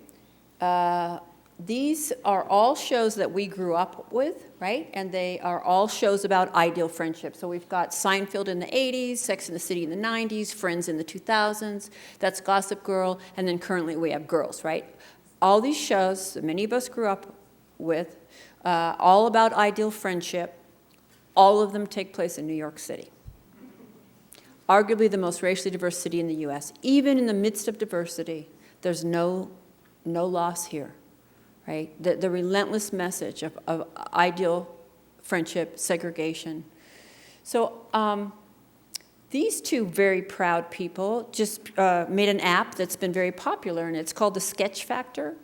These are all shows that we grew up with, right? And they are all shows about ideal friendship. So we've got Seinfeld in the 80s, Sex and the City in the 90s, Friends in the 2000s, that's Gossip Girl, and then currently we have Girls, right? All these shows that many of us grew up with, all about ideal friendship, all of them take place in New York City. Arguably the most racially diverse city in the US. Even in the midst of diversity, there's no loss here. Right? The relentless message of ideal friendship, segregation. So these two very proud people just made an app that's been very popular, and it's called the Sketch Factor.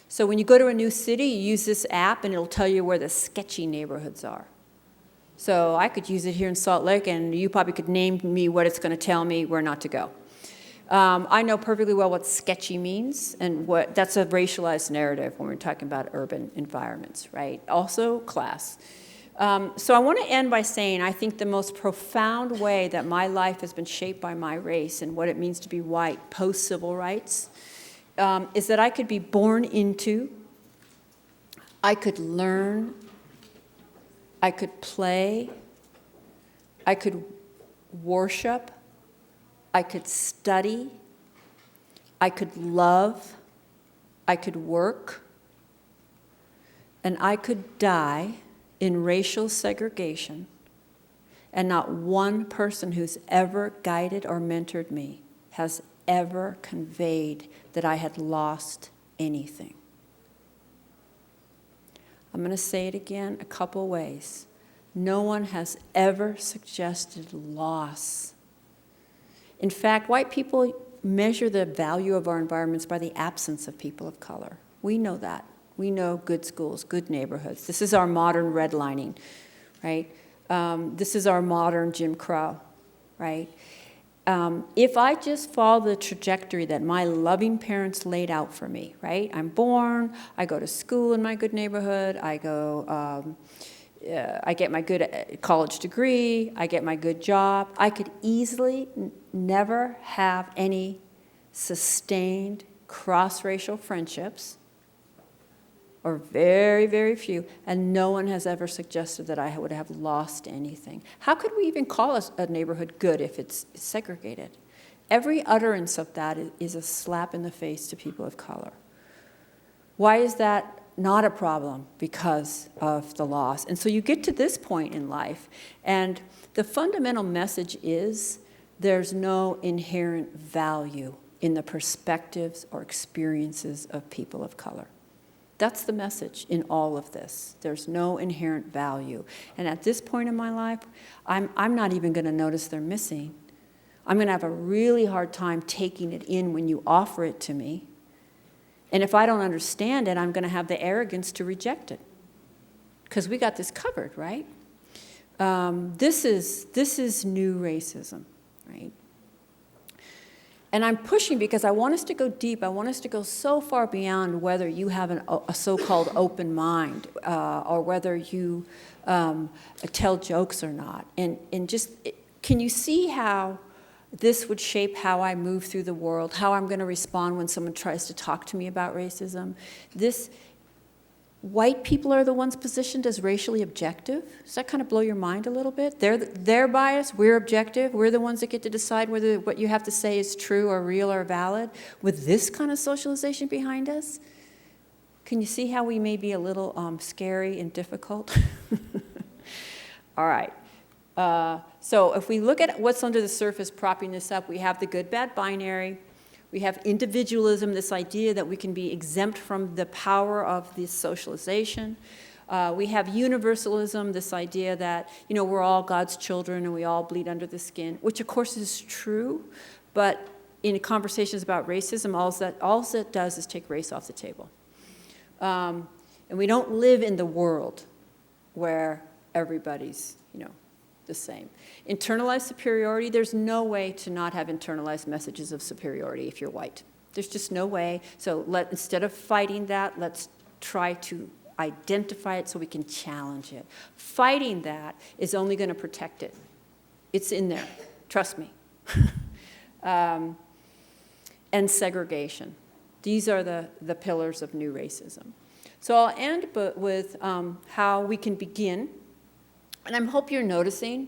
So when you go to a new city, you use this app, and it'll tell you where the sketchy neighborhoods are. So I could use it here in Salt Lake, and you probably could name me what it's going to tell me where not to go. I know perfectly well what sketchy means, and that's a racialized narrative when we're talking about urban environments, right? Also class. So I want to end by saying I think the most profound way that my life has been shaped by my race and what it means to be white post-civil rights is that I could be born into, I could learn, I could play, I could worship, I could study, I could love, I could work, and I could die in racial segregation, and not one person who's ever guided or mentored me has ever conveyed that I had lost anything. I'm going to say it again a couple ways. No one has ever suggested loss. In fact, white people measure the value of our environments by the absence of people of color. We know that. We know good schools, good neighborhoods. This is our modern redlining, right? This is our modern Jim Crow, right? If I just follow the trajectory that my loving parents laid out for me, right? I'm born, I go to school in my good neighborhood, I get my good college degree, I get my good job. I could easily never have any sustained cross-racial friendships, or very, very few, and no one has ever suggested that I would have lost anything. How could we even call a neighborhood good if it's segregated? Every utterance of that is a slap in the face to people of color. Why is that not a problem? Because of the loss. And so you get to this point in life, and the fundamental message is there's no inherent value in the perspectives or experiences of people of color. That's the message in all of this. There's no inherent value. And at this point in my life, I'm not even going to notice they're missing. I'm going to have a really hard time taking it in when you offer it to me. And if I don't understand it, I'm going to have the arrogance to reject it. Because we got this covered, right? This is new racism, right? And I'm pushing because I want us to go deep. I want us to go so far beyond whether you have a so-called open mind or whether you tell jokes or not. And just, can you see how this would shape how I move through the world, how I'm going to respond when someone tries to talk to me about racism? White people are the ones positioned as racially objective. Does that kind of blow your mind a little bit? They're biased, we're objective, we're the ones that get to decide whether what you have to say is true or real or valid. With this kind of socialization behind us, can you see how we may be a little scary and difficult? All right. So if we look at what's under the surface propping this up, we have the good-bad binary. We have individualism, this idea that we can be exempt from the power of this socialization. We have universalism, this idea that, we're all God's children and we all bleed under the skin, which of course is true, but in conversations about racism, all that does is take race off the table. And we don't live in the world where everybody's, the same. Internalized superiority, there's no way to not have internalized messages of superiority if you're white. There's just no way. So instead of fighting that, let's try to identify it so we can challenge it. Fighting that is only going to protect it. It's in there. Trust me. And segregation. These are the pillars of new racism. So I'll end with how we can begin. And I hope you're noticing,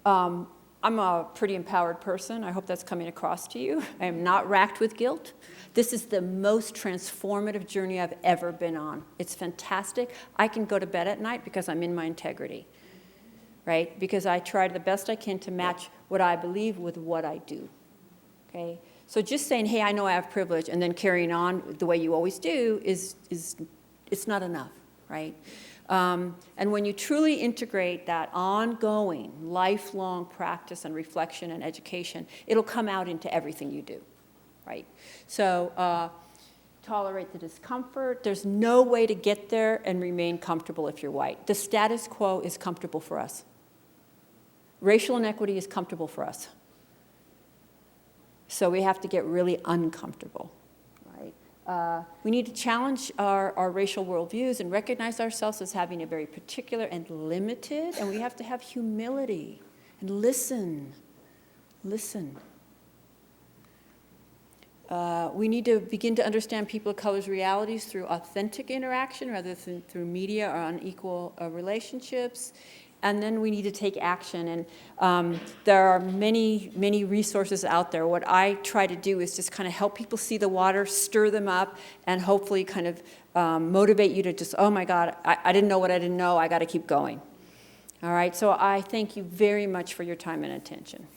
I'm a pretty empowered person. I hope that's coming across to you. I am not racked with guilt. This is the most transformative journey I've ever been on. It's fantastic. I can go to bed at night because I'm in my integrity, right? Because I tried the best I can to match what I believe with what I do, okay? So just saying, hey, I know I have privilege, and then carrying on the way you always do it's not enough, right? And when you truly integrate that ongoing, lifelong practice and reflection and education, it'll come out into everything you do, right? So tolerate the discomfort. There's no way to get there and remain comfortable if you're white. The status quo is comfortable for us. Racial inequity is comfortable for us. So we have to get really uncomfortable. We need to challenge our racial worldviews and recognize ourselves as having a very particular and limited, and we have to have humility and listen. Listen. We need to begin to understand people of color's realities through authentic interaction rather than through media or unequal relationships. And then we need to take action. And there are many, many resources out there. What I try to do is just kind of help people see the water, stir them up, and hopefully kind of motivate you to just, oh my God, I didn't know what I didn't know. I got to keep going. All right, so I thank you very much for your time and attention.